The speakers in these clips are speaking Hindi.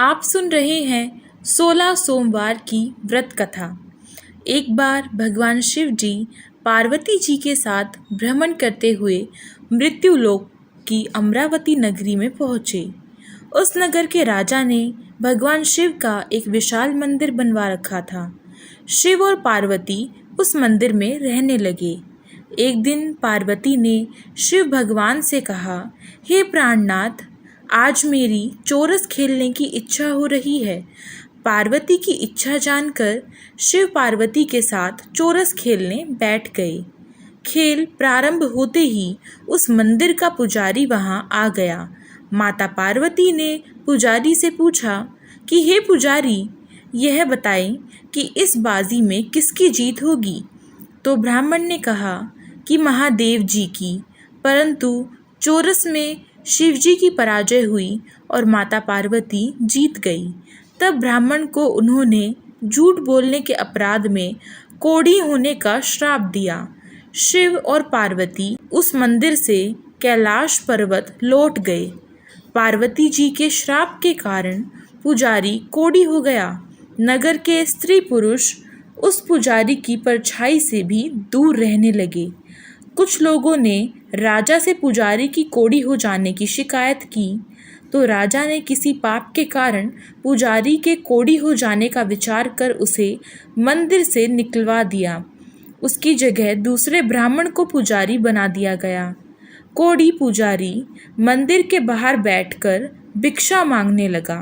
आप सुन रहे हैं 16 सोमवार की व्रत कथा। एक बार भगवान शिव जी पार्वती जी के साथ भ्रमण करते हुए मृत्युलोक की अमरावती नगरी में पहुँचे। उस नगर के राजा ने भगवान शिव का एक विशाल मंदिर बनवा रखा था। शिव और पार्वती उस मंदिर में रहने लगे। एक दिन पार्वती ने शिव भगवान से कहा, हे प्राणनाथ, आज मेरी चोरस खेलने की इच्छा हो रही है। पार्वती की इच्छा जानकर शिव पार्वती के साथ चोरस खेलने बैठ गए। खेल प्रारंभ होते ही उस मंदिर का पुजारी वहां आ गया। माता पार्वती ने पुजारी से पूछा कि हे पुजारी, यह बताएं कि इस बाजी में किसकी जीत होगी। तो ब्राह्मण ने कहा कि महादेव जी की, परंतु चोरस में शिवजी की पराजय हुई और माता पार्वती जीत गई। तब ब्राह्मण को उन्होंने झूठ बोलने के अपराध में कोढ़ी होने का श्राप दिया। शिव और पार्वती उस मंदिर से कैलाश पर्वत लौट गए। पार्वती जी के श्राप के कारण पुजारी कोढ़ी हो गया। नगर के स्त्री पुरुष उस पुजारी की परछाई से भी दूर रहने लगे। कुछ लोगों ने राजा से पुजारी की कोढ़ी हो जाने की शिकायत की, तो राजा ने किसी पाप के कारण पुजारी के कोढ़ी हो जाने का विचार कर उसे मंदिर से निकलवा दिया। उसकी जगह दूसरे ब्राह्मण को पुजारी बना दिया गया। कोढ़ी पुजारी मंदिर के बाहर बैठकर भिक्षा मांगने लगा।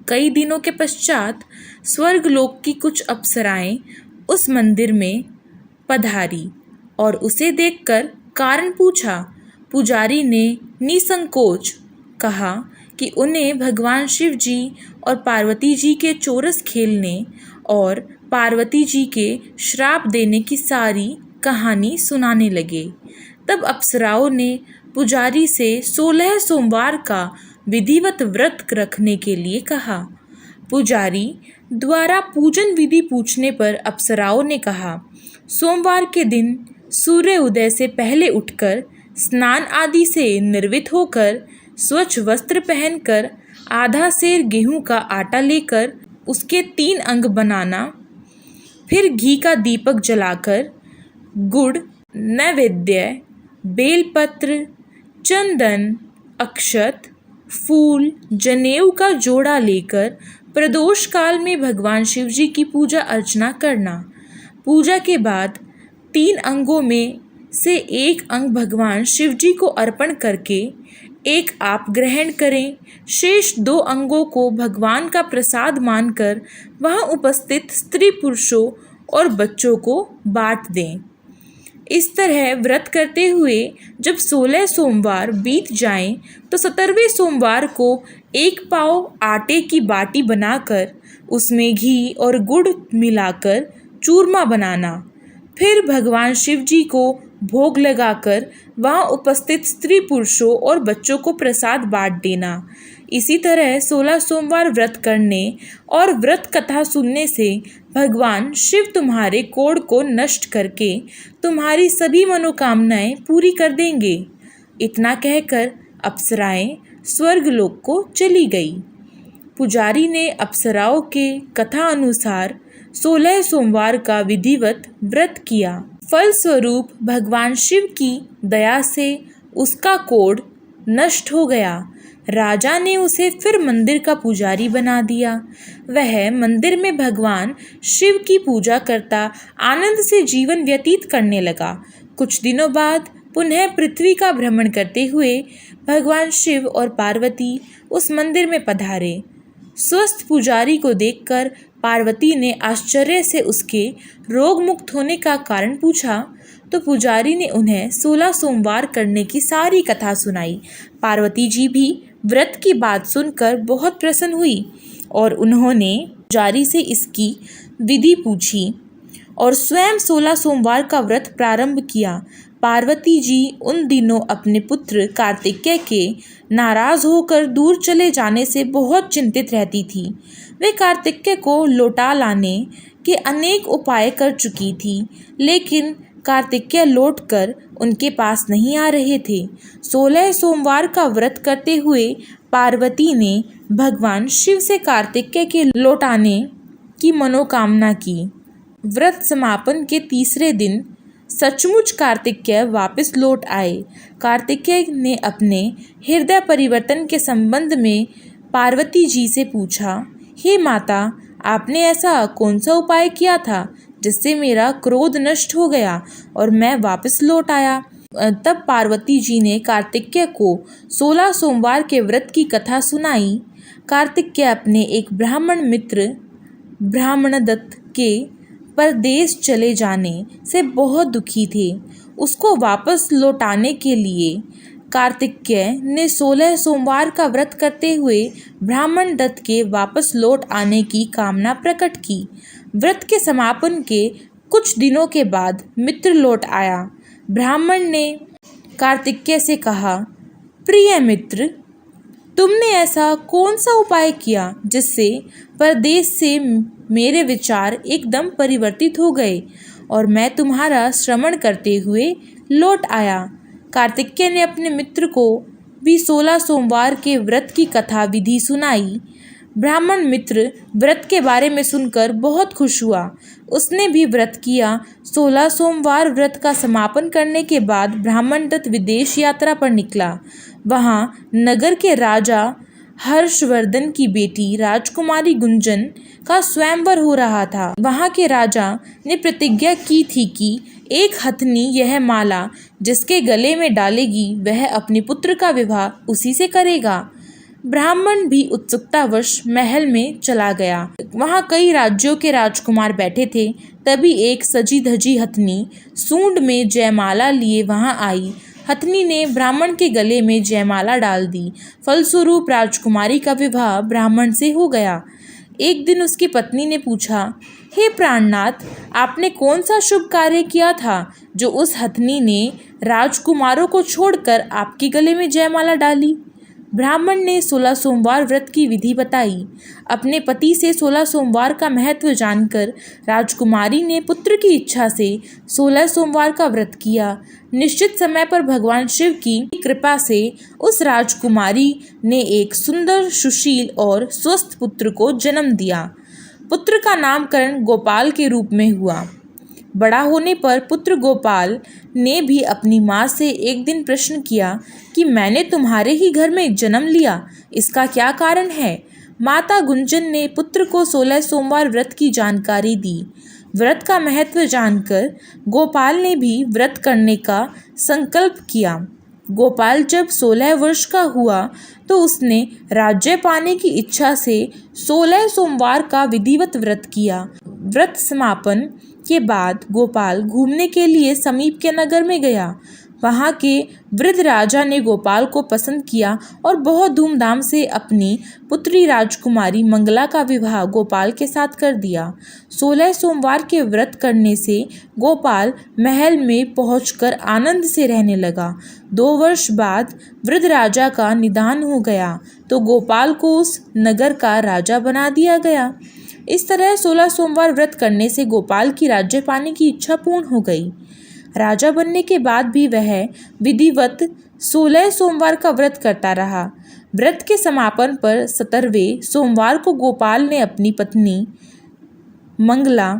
कई दिनों के पश्चात स्वर्गलोक की कुछ अप्सराएं उस मंदिर में पधारी और उसे देखकर कारण पूछा। पुजारी ने निसंकोच कहा कि उन्हें भगवान शिव जी और पार्वती जी के चोरस खेलने और पार्वती जी के श्राप देने की सारी कहानी सुनाने लगे। तब अप्सराओं ने पुजारी से 16 सोमवार का विधिवत व्रत रखने के लिए कहा। पुजारी द्वारा पूजन विधि पूछने पर अप्सराओं ने कहा, सोमवार के दिन सूर्य उदय से पहले उठकर स्नान आदि से निर्वित होकर स्वच्छ वस्त्र पहनकर आधा सेर गेहूं का आटा लेकर उसके 3 अंग बनाना, फिर घी का दीपक जलाकर गुड़, नैवेद्य, बेलपत्र, चंदन, अक्षत, फूल, जनेऊ का जोड़ा लेकर प्रदोष काल में भगवान शिव जी की पूजा अर्चना करना। पूजा के बाद 3 अंगों में से एक अंग भगवान शिव जी को अर्पण करके एक आप ग्रहण करें। शेष 2 अंगों को भगवान का प्रसाद मानकर वहां उपस्थित स्त्री पुरुषों और बच्चों को बांट दें। इस तरह व्रत करते हुए जब 16 सोमवार बीत जाएं, तो 17वें सोमवार को 1 पाव आटे की बाटी बनाकर उसमें घी और गुड़ मिलाकर चूरमा बनाना। फिर भगवान शिव जी को भोग लगाकर वहां उपस्थित स्त्री पुरुषों और बच्चों को प्रसाद बांट देना। इसी तरह 16 सोमवार व्रत करने और व्रत कथा सुनने से भगवान शिव तुम्हारे कोढ़ को नष्ट करके तुम्हारी सभी मनोकामनाएं पूरी कर देंगे। इतना कहकर अप्सराएं स्वर्गलोक को चली गई। पुजारी ने अप्सराओं के कथा अनुसार 16 सोमवार का विधिवत व्रत किया। फलस्वरूप भगवान शिव की दया से उसका कोढ़ नष्ट हो गया। राजा ने उसे फिर मंदिर का पुजारी बना दिया। वह मंदिर में भगवान शिव की पूजा करता आनंद से जीवन व्यतीत करने लगा। कुछ दिनों बाद पुनः पृथ्वी का भ्रमण करते हुए भगवान शिव और पार्वती उस मंदिर में पधारे। स्वस्थ पुजारी को देखकर पार्वती ने आश्चर्य से उसके रोग मुक्त होने का कारण पूछा, तो पुजारी ने उन्हें 16 सोमवार करने की सारी कथा सुनाई। पार्वती जी भी व्रत की बात सुनकर बहुत प्रसन्न हुई और उन्होंने पुजारी से इसकी विधि पूछी और स्वयं 16 सोमवार का व्रत प्रारंभ किया। पार्वती जी उन दिनों अपने पुत्र कार्तिकेय के नाराज होकर दूर चले जाने से बहुत चिंतित रहती थी। वे कार्तिकेय को लौटा लाने के अनेक उपाय कर चुकी थी, लेकिन कार्तिकेय लौटकर उनके पास नहीं आ रहे थे। 16 सोमवार का व्रत करते हुए पार्वती ने भगवान शिव से कार्तिकेय के लौटाने की मनोकामना की। व्रत समापन के तीसरे दिन सचमुच कार्तिकेय वापस लौट आए। कार्तिकेय ने अपने हृदय परिवर्तन के संबंध में पार्वती जी से पूछा, हे माता, आपने ऐसा कौन सा उपाय किया था जिससे मेरा क्रोध नष्ट हो गया और मैं वापस लौट आया? तब पार्वती जी ने कार्तिकेय को 16 सोमवार के व्रत की कथा सुनाई। कार्तिकेय अपने एक ब्राह्मण मित्र ब्राह्मणदत्त के परदेश चले जाने से बहुत दुखी थे। उसको वापस लौटाने के लिए कार्तिकेय ने 16 सोमवार का व्रत करते हुए ब्राह्मण दत्त के वापस लौट आने की कामना प्रकट की। व्रत के समापन के कुछ दिनों के बाद मित्र लौट आया। ब्राह्मण ने कार्तिकेय से कहा, प्रिय मित्र, तुमने ऐसा कौन सा उपाय किया जिससे परदेश से मेरे विचार एकदम परिवर्तित हो गए और मैं तुम्हारा श्रवण करते हुए लौट आया? कार्तिकेय ने अपने मित्र को भी 16 सोमवार के व्रत की कथा विधि सुनाई। ब्राह्मण मित्र व्रत के बारे में सुनकर बहुत खुश हुआ। उसने भी व्रत किया। 16 सोमवार व्रत का समापन करने के बाद ब्राह्मण दत्त विदेश यात्रा पर निकला। वहाँ नगर के राजा हर्षवर्धन की बेटी राजकुमारी गुंजन का स्वयंवर हो रहा था। वहाँ के राजा ने प्रतिज्ञा की थी कि एक हथनी यह माला जिसके गले में डालेगी वह अपने पुत्र का विवाह उसी से करेगा। ब्राह्मण भी उत्सुकतावश महल में चला गया। वहाँ कई राज्यों के राजकुमार बैठे थे। तभी एक सजी धजी हथनी सूंड में जयमाला लिए वहाँ आई। हथनी ने ब्राह्मण के गले में जयमाला डाल दी। फलस्वरूप राजकुमारी का विवाह ब्राह्मण से हो गया। एक दिन उसकी पत्नी ने पूछा, हे प्राणनाथ, आपने कौन सा शुभ कार्य किया था जो उस हथनी ने राजकुमारों को छोड़कर आपके गले में जयमाला डाली? ब्राह्मण ने 16 सोमवार व्रत की विधि बताई। अपने पति से 16 सोमवार का महत्व जानकर राजकुमारी ने पुत्र की इच्छा से 16 सोमवार का व्रत किया। निश्चित समय पर भगवान शिव की कृपा से उस राजकुमारी ने एक सुंदर, सुशील और स्वस्थ पुत्र को जन्म दिया। पुत्र का नामकरण गोपाल के रूप में हुआ। बड़ा होने पर पुत्र गोपाल ने भी अपनी माँ से एक दिन प्रश्न किया कि मैंने तुम्हारे ही घर में जन्म लिया, इसका क्या कारण है? माता गुंजन ने पुत्र को 16 सोमवार व्रत की जानकारी दी। व्रत का महत्व जानकर गोपाल ने भी व्रत करने का संकल्प किया। गोपाल जब 16 वर्ष का हुआ तो उसने राज्य पाने की इच्छा से 16 सोमवार का विधिवत व्रत किया। व्रत समापन के बाद गोपाल घूमने के लिए समीप के नगर में गया। वहाँ के वृद्ध राजा ने गोपाल को पसंद किया और बहुत धूमधाम से अपनी पुत्री राजकुमारी मंगला का विवाह गोपाल के साथ कर दिया। 16 सोमवार के व्रत करने से गोपाल महल में पहुंचकर आनंद से रहने लगा। 2 वर्ष बाद वृद्ध राजा का निधन हो गया तो गोपाल को उस नगर का राजा बना दिया गया। इस तरह 16 सोमवार व्रत करने से गोपाल की राज्य पाने की इच्छा पूर्ण हो गई। राजा बनने के बाद भी वह विधिवत 16 सोमवार का व्रत करता रहा। व्रत के समापन पर 17वें सोमवार को गोपाल ने अपनी पत्नी मंगला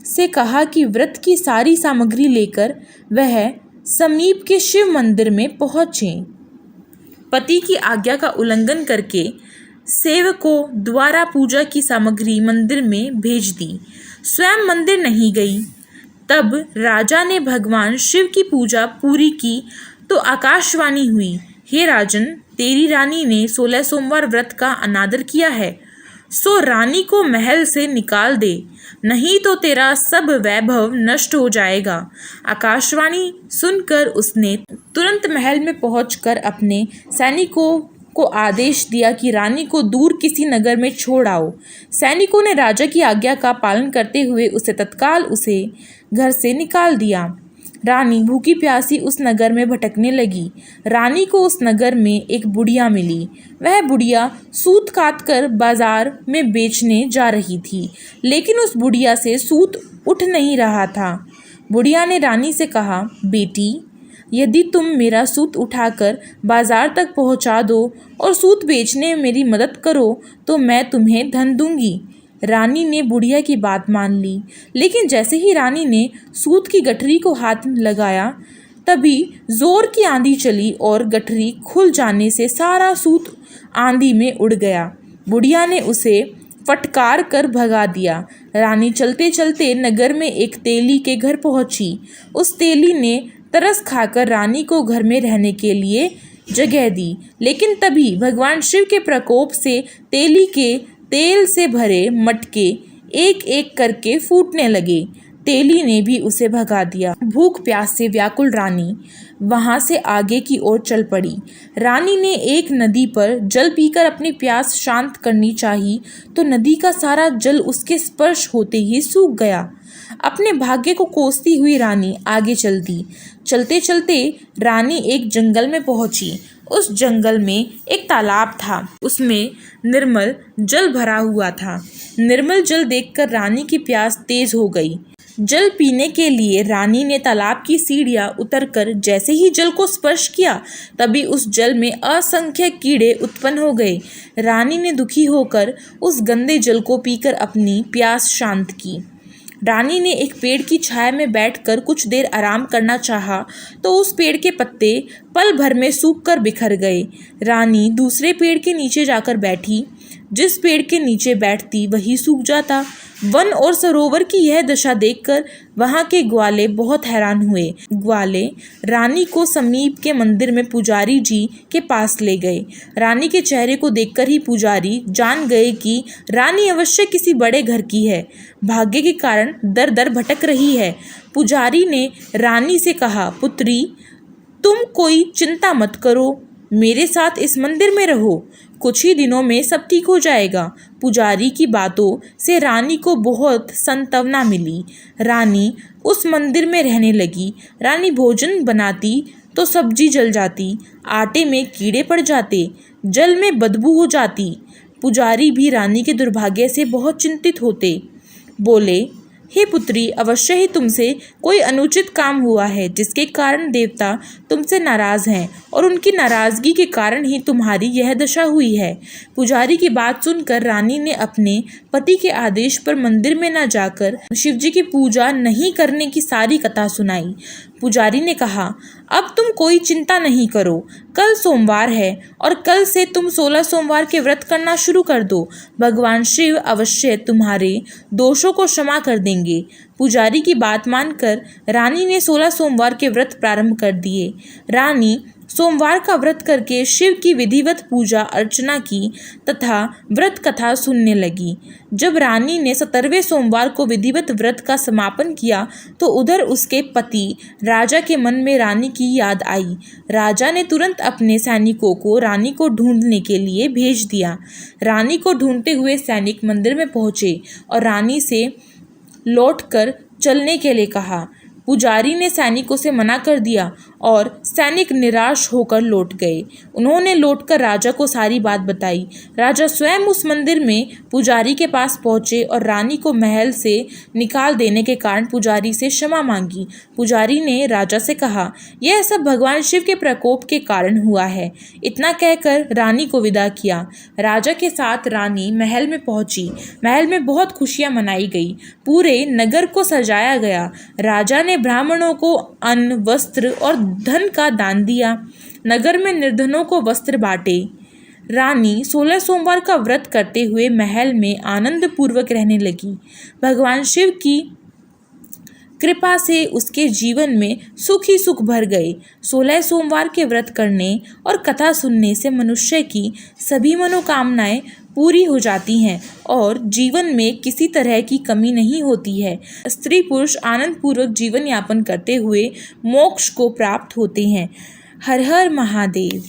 से कहा कि व्रत की सारी सामग्री लेकर वह समीप के शिव मंदिर में पहुँचे। पति की आज्ञा का उल्लंघन करके सेवकों द्वारा पूजा की सामग्री मंदिर में भेज दी। स्वयं मंदिर नहीं गई। तब राजा ने भगवान शिव की पूजा पूरी की तो आकाशवाणी हुई, हे राजन, तेरी रानी ने 16 सोमवार व्रत का अनादर किया है, सो रानी को महल से निकाल दे, नहीं तो तेरा सब वैभव नष्ट हो जाएगा। आकाशवाणी सुनकर उसने तुरंत महल में पहुंचकर अपने सैनिकों को आदेश दिया कि रानी को दूर किसी नगर में छोड़ आओ। सैनिकों ने राजा की आज्ञा का पालन करते हुए तत्काल उसे घर से निकाल दिया। रानी भूखी प्यासी उस नगर में भटकने लगी। रानी को उस नगर में एक बुढ़िया मिली। वह बुढ़िया सूत काटकर बाजार में बेचने जा रही थी, लेकिन उस बुढ़िया से सूत उठ नहीं रहा था। बुढ़िया ने रानी से कहा, बेटी, यदि तुम मेरा सूत उठाकर बाजार तक पहुंचा दो और सूत बेचने में मेरी मदद करो तो मैं तुम्हें धन दूंगी। रानी ने बुढ़िया की बात मान ली, लेकिन जैसे ही रानी ने सूत की गठरी को हाथ में लगाया तभी जोर की आंधी चली और गठरी खुल जाने से सारा सूत आंधी में उड़ गया। बुढ़िया ने उसे फटकार कर भगा दिया। रानी चलते चलते नगर में एक तेली के घर पहुंची। उस तेली ने तरस खाकर रानी को घर में रहने के लिए जगह दी, लेकिन तभी भगवान शिव के प्रकोप से तेली के तेल से भरे मटके एक एक करके फूटने लगे। तेली ने भी उसे भगा दिया। भूख प्यास से व्याकुल रानी वहां से आगे की ओर चल पड़ी। रानी ने एक नदी पर जल पीकर अपनी प्यास शांत करनी चाही तो नदी का सारा जल उसके स्पर्श होते ही सूख गया। अपने भाग्य को कोसती हुई रानी आगे चल दी। चलते चलते रानी एक जंगल में पहुंची। उस जंगल में एक तालाब था, उसमें निर्मल जल भरा हुआ था। निर्मल जल देखकर रानी की प्यास तेज हो गई। जल पीने के लिए रानी ने तालाब की सीढ़ियां उतरकर जैसे ही जल को स्पर्श किया तभी उस जल में असंख्य कीड़े उत्पन्न हो गए। रानी ने दुखी होकर उस गंदे जल को पीकर अपनी प्यास शांत की। रानी ने एक पेड़ की छाया में बैठकर कुछ देर आराम करना चाहा तो उस पेड़ के पत्ते पल भर में सूखकर बिखर गए। रानी दूसरे पेड़ के नीचे जाकर बैठी। जिस पेड़ के नीचे बैठती वही सूख जाता। वन और सरोवर की यह दशा देखकर वहां के ग्वाले बहुत हैरान हुए। ग्वाले रानी को समीप के मंदिर में पुजारी जी के पास ले गए। रानी के चेहरे को देखकर ही पुजारी जान गए कि रानी अवश्य किसी बड़े घर की है, भाग्य के कारण दर दर भटक रही है। पुजारी ने रानी से कहा, पुत्री, तुम कोई चिंता मत करो, मेरे साथ इस मंदिर में रहो, कुछ ही दिनों में सब ठीक हो जाएगा। पुजारी की बातों से रानी को बहुत सांत्वना मिली। रानी उस मंदिर में रहने लगी। रानी भोजन बनाती तो सब्जी जल जाती, आटे में कीड़े पड़ जाते, जल में बदबू हो जाती। पुजारी भी रानी के दुर्भाग्य से बहुत चिंतित होते। बोले, हे पुत्री, अवश्य ही तुमसे कोई अनुचित काम हुआ है जिसके कारण देवता तुमसे नाराज हैं और उनकी नाराजगी के कारण ही तुम्हारी यह दशा हुई है। पुजारी की बात सुनकर रानी ने अपने पति के आदेश पर मंदिर में न जाकर शिवजी की पूजा नहीं करने की सारी कथा सुनाई। पुजारी ने कहा, अब तुम कोई चिंता नहीं करो, कल सोमवार है और कल से तुम 16 सोमवार के व्रत करना शुरू कर दो। भगवान शिव अवश्य तुम्हारे दोषों को क्षमा कर देंगे। पुजारी की बात मानकर रानी ने 16 सोमवार के व्रत प्रारंभ कर दिए। रानी सोमवार का व्रत करके शिव की विधिवत पूजा अर्चना की तथा व्रत कथा सुनने लगी। जब रानी ने 17वें सोमवार को विधिवत व्रत का समापन किया तो उधर उसके पति राजा के मन में रानी की याद आई। राजा ने तुरंत अपने सैनिकों को रानी को ढूंढने के लिए भेज दिया। रानी को ढूंढते हुए सैनिक मंदिर में पहुंचे और रानी से लौटकर चलने के लिए कहा। पुजारी ने सैनिकों से मना कर दिया और सैनिक निराश होकर लौट गए। उन्होंने लौटकर राजा को सारी बात बताई। राजा स्वयं उस मंदिर में पुजारी के पास पहुंचे और रानी को महल से निकाल देने के कारण पुजारी से क्षमा मांगी। पुजारी ने राजा से कहा, यह सब भगवान शिव के प्रकोप के कारण हुआ है। इतना कहकर रानी को विदा किया। राजा के साथ रानी महल में पहुंची। महल में बहुत खुशियां मनाई गई। पूरे नगर को सजाया गया। राजा ने ब्राह्मणों को अन्न, वस्त्र और धन का दान दिया। नगर में निर्धनों को वस्त्र बांटे। रानी 16 सोमवार का व्रत करते हुए महल में आनंद पूर्वक रहने लगी। भगवान शिव की कृपा से उसके जीवन में सुख ही सुख भर गए। 16 सोमवार के व्रत करने और कथा सुनने से मनुष्य की सभी मनोकामनाएं पूरी हो जाती हैं और जीवन में किसी तरह की कमी नहीं होती है। स्त्री पुरुष आनंद पूर्वक जीवन यापन करते हुए मोक्ष को प्राप्त होते हैं। हर हर महादेव।